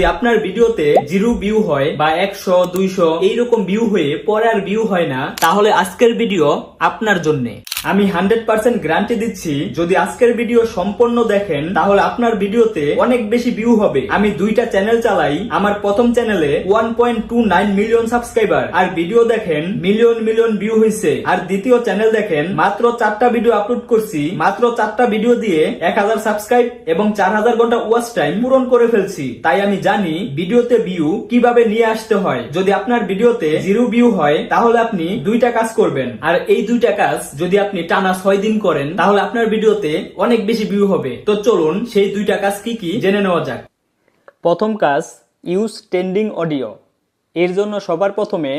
যদি আপনার ভিডিওতে 0 ভিউ হয় বা 100 200 এইরকম ভিউ হয়ে পরে আর ভিউ হয় না, তাহলে আজকের ভিডিও আপনার জন্য। আমি 100% গ্যারান্টি দিচ্ছি, যদি আজকের ভিডিও সম্পূর্ণ দেখেন তাহলে আপনার ভিডিওতে অনেক বেশি ভিউ হবে। আমি দুইটা চ্যানেল চালাই, আমার প্রথম চ্যানেলে 1.29 মিলিয়ন সাবস্ক্রাইবার আর ভিডিও দেখেন মিলিয়ন মিলিয়ন ভিউ হয়েছে। আর দ্বিতীয় চ্যানেল দেখেন মাত্র 4টা ভিডিও আপলোড করছি, মাত্র 4টা ভিডিও দিয়ে 1000 সাবস্ক্রাইব এবং 4000 ঘন্টা ওয়াচ টাইম পূরণ করে ফেলছি। তাই আমি জানি ভিডিওতে ভিউ কিভাবে নিয়ে আসতে হয়। যদি আপনার ভিডিওতে 0 ভিউ হয় তাহলে আপনি দুইটা কাজ করবেন, আর এই দুইটা কাজ যদি আপনি টানা 6 দিন করেন তাহলে আপনার ভিডিওতে অনেক বেশি ভিউ হবে। তো চলুন সেই দুইটা কাজ কি কি জেনে নেওয়া যাক। প্রথম কাজ, ইউজ ট্রেন্ডিং অডিও। এর জন্য সবার প্রথমে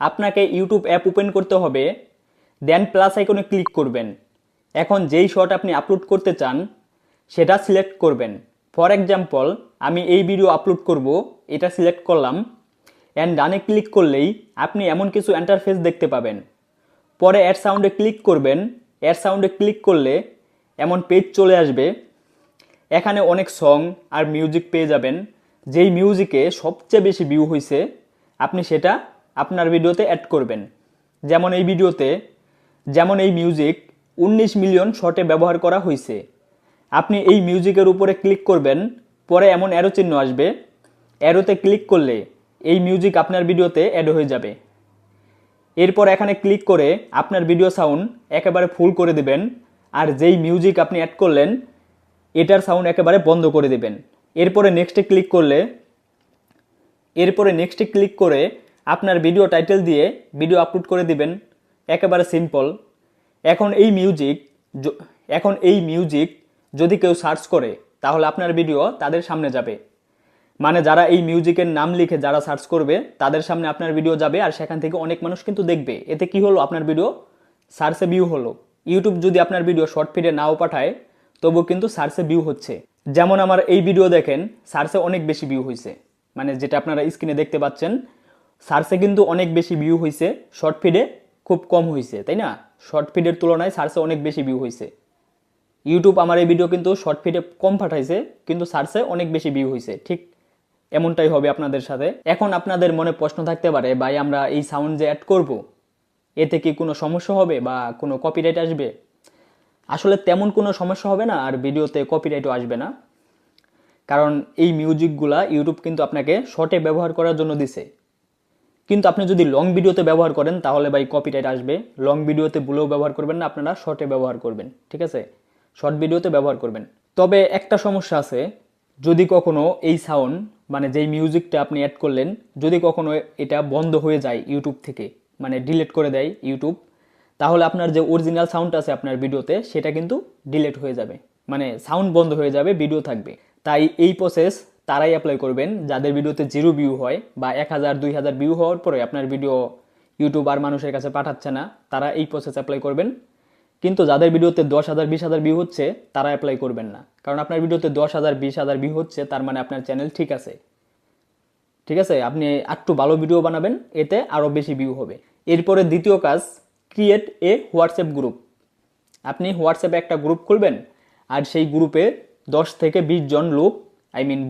আপনাকে ইউটিউব অ্যাপ ওপেন করতে হবে, দেন প্লাস আইকনে ক্লিক করবেন। এখন যেই শর্ট আপনি আপলোড করতে চান সেটা সিলেক্ট করবেন। ফর এক্সাম্পল আমি এই ভিডিও আপলোড করব, এটা সিলেক্ট করলাম, অ্যান্ড ডানে ক্লিক করলেই আপনি এমন কিছু ইন্টারফেস দেখতে পাবেন। পরে অ্যাড সাউন্ডে ক্লিক করবেন। অ্যাড সাউন্ডে ক্লিক করলে এমন পেজ চলে আসবে, এখানে অনেক সং আর মিউজিক পেয়ে যাবেন। যেই মিউজিকে সবচেয়ে বেশি ভিউ হয়েছে আপনি সেটা আপনার ভিডিওতে অ্যাড করবেন। যেমন এই মিউজিক 19 মিলিয়ন শর্টে ব্যবহার করা হয়েছে। আপনি এই মিউজিকের উপরে ক্লিক করবেন, পরে এমন অ্যারো চিহ্ন আসবে, অ্যারোতে ক্লিক করলে এই মিউজিক আপনার ভিডিওতে অ্যাড হয়ে যাবে। এরপর এখানে ক্লিক করে আপনার ভিডিও সাউন্ড একেবারে ফুল করে দিবেন, আর যেই মিউজিক আপনি অ্যাড করলেন এটার সাউন্ড একেবারে বন্ধ করে দিবেন। এরপরে নেক্সটে ক্লিক করে আপনার ভিডিও টাইটেল দিয়ে ভিডিও আপলোড করে দিবেন, একেবারে সিম্পল। এখন এই মিউজিক যদি কেউ সার্চ করে তাহলে আপনার ভিডিও তাদের সামনে যাবে, মানে যারা এই মিউজিকের নাম লিখে যারা সার্চ করবে তাদের সামনে আপনার ভিডিও যাবে, আর সেখান থেকে অনেক মানুষ কিন্তু দেখবে। এতে কি হলো, আপনার ভিডিও সার্চে ভিউ হলো। ইউটিউব যদি আপনার ভিডিও শর্ট ফিডে নাও পাঠায় তবুও কিন্তু সার্চে ভিউ হচ্ছে। যেমন আমার এই ভিডিও দেখেন সার্চে অনেক বেশি ভিউ হয়েছে, মানে যেটা আপনারা স্ক্রিনে দেখতে পাচ্ছেন, সার্চে কিন্তু অনেক বেশি ভিউ হয়েছে, শর্ট ফিডে খুব কম হয়েছে, তাই না? শর্ট ফিডের তুলনায় সার্চে অনেক বেশি ভিউ হয়েছে। ইউটিউব আমার এই ভিডিও কিন্তু শর্ট ফিডে কম পাঠাইছে, কিন্তু সার্চে অনেক বেশি ভিউ হয়েছে। ঠিক এমনটাই হবে আপনাদের সাথে। এখন আপনাদের মনে প্রশ্ন থাকতে পারে, ভাই আমরা এই সাউন্ড যে অ্যাড করব এতে কি কোনো সমস্যা হবে বা কোনো কপিরাইট আসবে? আসলে তেমন কোনো সমস্যা হবে না, আর ভিডিওতে কপিরাইটও আসবে না, কারণ এই মিউজিকগুলা ইউটিউব কিন্তু আপনাকে শর্টে ব্যবহার করার জন্য দিছে। কিন্তু আপনি যদি লং ভিডিওতে ব্যবহার করেন তাহলে ভাই কপিরাইট আসবে। লং ভিডিওতে ভুলেও ব্যবহার করবেন না, আপনারা শর্টে ব্যবহার করবেন, ঠিক আছে? শর্ট ভিডিওতে ব্যবহার করবেন। তবে একটা সমস্যা আছে, যদি কখনো এই সাউন্ড মানে যেই মিউজিকটা আপনি অ্যাড করলেন যদি কখনো এটা বন্ধ হয়ে যায় ইউটিউব থেকে, মানে ডিলিট করে দেয় ইউটিউব, তাহলে আপনার যে অরিজিনাল সাউন্ড আছে আপনার ভিডিওতে সেটা কিন্তু ডিলিট হয়ে যাবে, মানে সাউন্ড বন্ধ হয়ে যাবে, ভিডিও থাকবে। তাই এই প্রসেস তারাই অ্যাপ্লাই করবেন যাদের ভিডিওতে 0 ভিউ হয় বা 1000 2000 ভিউ হওয়ার পরে আপনার ভিডিও ইউটিউব আর মানুষের কাছে পাঠাচ্ছে না, তারা এই প্রসেস অ্যাপ্লাই করবেন। কিন্তু যাদের ভিডিওতে 10,000 20,000 ভিউ হচ্ছে তারা অ্যাপ্লাই করবেন না, কারণ আপনার ভিডিওতে 10,000 20,000 ভিউ হচ্ছে, তার মানে আপনার চ্যানেল ঠিক আছে। ঠিক আছে, আপনি একটু ভালো ভিডিও বানাবেন, এতে আরও বেশি ভিউ হবে। এরপরে দ্বিতীয় কাজ, ক্রিয়েট এ হোয়াটসঅ্যাপ গ্রুপ। আপনি হোয়াটসঅ্যাপে একটা গ্রুপ খুলবেন, আর সেই গ্রুপে 10 থেকে 20 জন লোক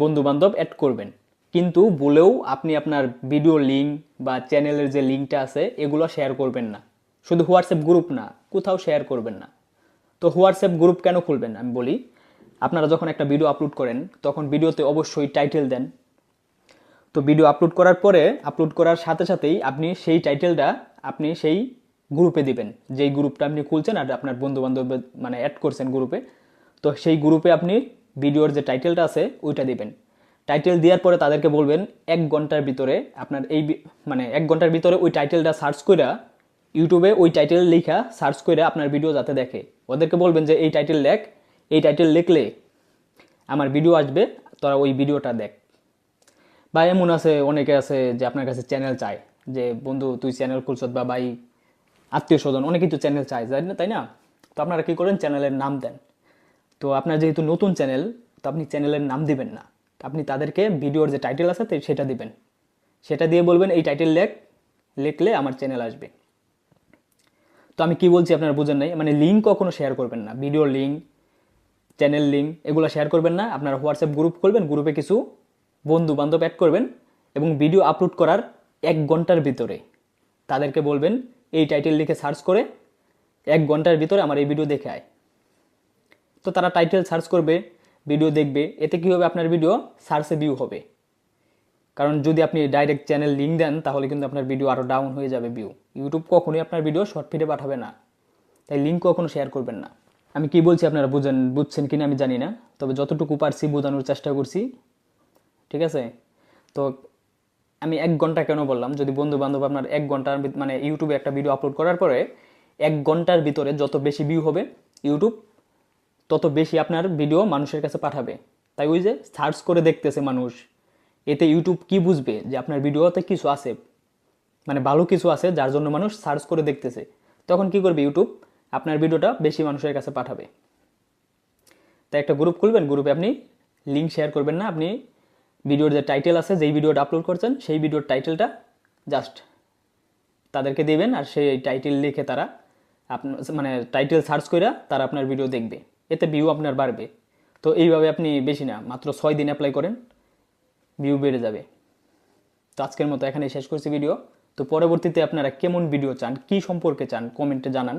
বন্ধু বান্ধব অ্যাড করবেন। কিন্তু বলেও আপনি আপনার ভিডিও লিঙ্ক বা চ্যানেলের যে লিঙ্কটা আছে এগুলো শেয়ার করবেন না। শুধু হোয়াটসঅ্যাপ গ্রুপ না, কোথাও শেয়ার করবেন না। তো হোয়াটসঅ্যাপ গ্রুপ কেন খুলবেন আমি বলি। আপনারা যখন একটা ভিডিও আপলোড করেন তখন ভিডিওতে অবশ্যই টাইটেল দেন। তো ভিডিও আপলোড করার পরে আপলোড করার সাথে সাথেই আপনি সেই টাইটেলটা আপনি সেই গ্রুপে দিবেন, যেই গ্রুপটা আপনি খুলছেন আর আপনার বন্ধু বান্ধব মানে অ্যাড করছেন গ্রুপে। তো সেই গ্রুপে আপনি ভিডিওর যে টাইটেলটা আছে ওইটা দিবেন। টাইটেল দেওয়ার পরে তাদেরকে বলবেন 1 ঘন্টার ভিতরে আপনার এই 1 ঘন্টার ভিতরে ওই টাইটেলটা সার্চ করে ইউটিউবে ওই টাইটেল লেখা সার্চ করে আপনার ভিডিও যাতে দেখে। ওদেরকে বলবেন যে এই টাইটেল লেখ, এই টাইটেল লিখলে আমার ভিডিও আসবে, তোরা ওই ভিডিওটা দেখ। বা এমন আছে, অনেকে আছে যে আপনার কাছে চ্যানেল চায়, যে বন্ধু তুই চ্যানেল খুলছত, বা ভাই আত্মীয় স্বজন অনেকেই তো চ্যানেল চায়, তাই না? তো আপনারা কী করেন, চ্যানেলের নাম দেন। তো আপনার যেহেতু নতুন চ্যানেল, তো আপনি চ্যানেলের নাম দিবেন না, আপনি তাদেরকে ভিডিওর যে টাইটেল আছে সেটা দিবেন। সেটা দিয়ে বলবেন এই টাইটেল লিখলে আমার চ্যানেল আসবে। তো আমি কি বলছি আপনারা বুঝেন নাই, মানে লিঙ্ক কখনো শেয়ার করবেন না, ভিডিওর লিঙ্ক, চ্যানেল লিঙ্ক এগুলো শেয়ার করবেন না। আপনারা হোয়াটসঅ্যাপ গ্রুপ খুলবেন, গ্রুপে কিছু বন্ধু বান্ধব অ্যাড করবেন এবং ভিডিও আপলোড করার 1 ঘন্টার ভিতরে তাদেরকে বলবেন এই টাইটেল লিখে সার্চ করে 1 ঘন্টার ভিতরে আমার এই ভিডিও দেখে আয়। তো তারা টাইটেল সার্চ করবে, ভিডিও দেখবে, এতে কী হবে, আপনার ভিডিও সার্চে ভিউ হবে। কারণ যদি আপনি ডাইরেক্ট চ্যানেল লিঙ্ক দেন তাহলে কিন্তু আপনার ভিডিও আরও ডাউন হয়ে যাবে ভিউ। ইউটিউব কখনোই আপনার ভিডিও শর্ট ফিডে পাঠাবে না, তাই লিঙ্ক কখনো শেয়ার করবেন না। আমি কি বলছি আপনারা বুঝছেন কিনা আমি জানি না, তবে যতটুকু পারছি বোঝানোর চেষ্টা করছি, ঠিক আছে? তো আমি 1 ঘন্টা কেন বললাম, যদি বন্ধু বান্ধব আপনার 1 ঘন্টার মানে ইউটিউবে একটা ভিডিও আপলোড করার পরে 1 ঘন্টার ভিতরে যত বেশি ভিউ হবে ইউটিউব তত বেশি আপনার ভিডিও মানুষের কাছে পাঠাবে। তাই ওই যে সার্চ করে দেখতেছে মানুষ, এতে ইউটিউব কি বুঝবে যে আপনার ভিডিওতে কিছু আছে, মানে ভালো কিছু আছে যার জন্য মানুষ সার্চ করে দেখতেছে। তখন কি করবে ইউটিউব, আপনার ভিডিওটা বেশি মানুষের কাছে পাঠাবে। তাই একটা গ্রুপ খুলবেন, গ্রুপে আপনি লিঙ্ক শেয়ার করবেন না, আপনি ভিডিওর যে টাইটেল আছে, যেই ভিডিওটা আপলোড করছেন সেই ভিডিওর টাইটেলটা জাস্ট তাদেরকে দিবেন, আর সেই টাইটেল লিখে তারা আপনার মানে টাইটেল সার্চ করে তারা আপনার ভিডিও দেখবে, এতে ভিউ আপনার বাড়বে। তো এইভাবে আপনি বেশি না, মাত্র 6 দিন অ্যাপ্লাই করেন, ভিউ বেড়ে যাবে। তো আজকের মতো এখানে শেষ করছি ভিডিও। তো পরবর্তীতে আপনারা কেমন ভিডিও চান, কি সম্পর্কে চান, কমেন্টে জানান,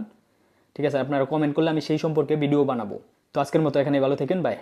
ঠিক আছে? আপনারা কমেন্ট করলে আমি সেই সম্পর্কে ভিডিও বানাবো। তো আজকের মতো এখানে ভালো থাকেন, বাই।